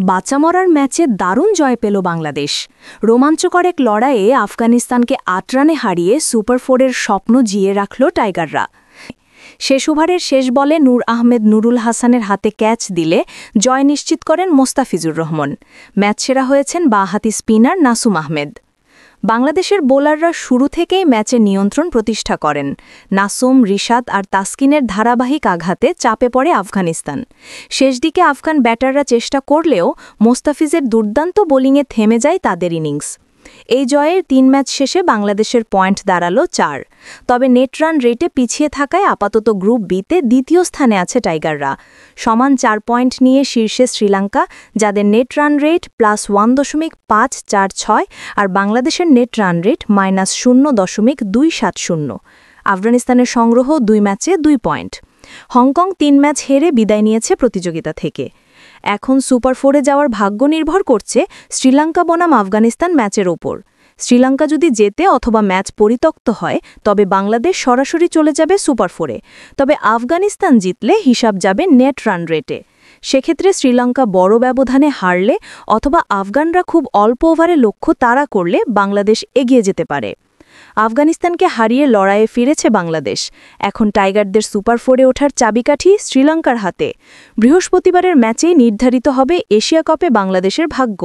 বাঁচা মরার ম্যাচে দারুণ জয় পেল বাংলাদেশ। রোমাঞ্চকর এক লড়াইয়ে আফগানিস্তানকে ৮ রানে হারিয়ে সুপার ফোরের স্বপ্ন জিয়ে রাখল টাইগাররা। শেষ ওভারের শেষ বলে নূর আহমেদ নুরুল হাসানের হাতে ক্যাচ দিলে জয় নিশ্চিত করেন মোস্তাফিজুর রহমান। ম্যাচ সেরা হয়েছেন বাঁহাতি স্পিনার নাসুম আহমেদ। বাংলাদেশের বোলাররা শুরু থেকেই ম্যাচে নিয়ন্ত্রণ প্রতিষ্ঠা করেন। নাসুম, রিশাদ আর তাসকিনের ধারাবাহিক আঘাতে চাপে পড়ে আফগানিস্তান। শেষ দিকে আফগান ব্যাটাররা চেষ্টা করলেও মোস্তাফিজের দুর্দান্ত বোলিংয়ে থেমে যায় তাদের ইনিংস। এই জয়ের ৩ ম্যাচ শেষে বাংলাদেশের পয়েন্ট দাঁড়ালো ৪। তবে নেট রান রেটে পিছিয়ে থাকায় আপাতত গ্রুপ বিতে দ্বিতীয় স্থানে আছে টাইগাররা। সমান ৪ পয়েন্ট নিয়ে শীর্ষে শ্রীলঙ্কা, যাদের নেট রান রেট +1.546 আর বাংলাদেশের নেট রান রেট -0.270। আফগানিস্তানের সংগ্রহ ২ ম্যাচে ২ পয়েন্ট। হংকং ৩ ম্যাচ হেরে বিদায় নিয়েছে প্রতিযোগিতা থেকে। এখন সুপার ফোরে যাওয়ার ভাগ্য নির্ভর করছে শ্রীলঙ্কা বনাম আফগানিস্তান ম্যাচের ওপর। শ্রীলঙ্কা যদি জেতে অথবা ম্যাচ পরিত্যক্ত হয় তবে বাংলাদেশ সরাসরি চলে যাবে সুপার ফোরে। তবে আফগানিস্তান জিতলে হিসাব যাবে নেট রান রেটে। সেক্ষেত্রে শ্রীলঙ্কা বড় ব্যবধানে হারলে অথবা আফগানরা খুব অল্প ওভারে লক্ষ্য তাড়া করলে বাংলাদেশ এগিয়ে যেতে পারে। আফগানিস্তানকে হারিয়ে লড়াইয়ে ফিরেছে বাংলাদেশ। এখন টাইগারদের সুপার ফোরে ওঠার চাবিকাঠি শ্রীলঙ্কার হাতে। বৃহস্পতিবারের ম্যাচেই নির্ধারিত হবে এশিয়া কাপে বাংলাদেশের ভাগ্য।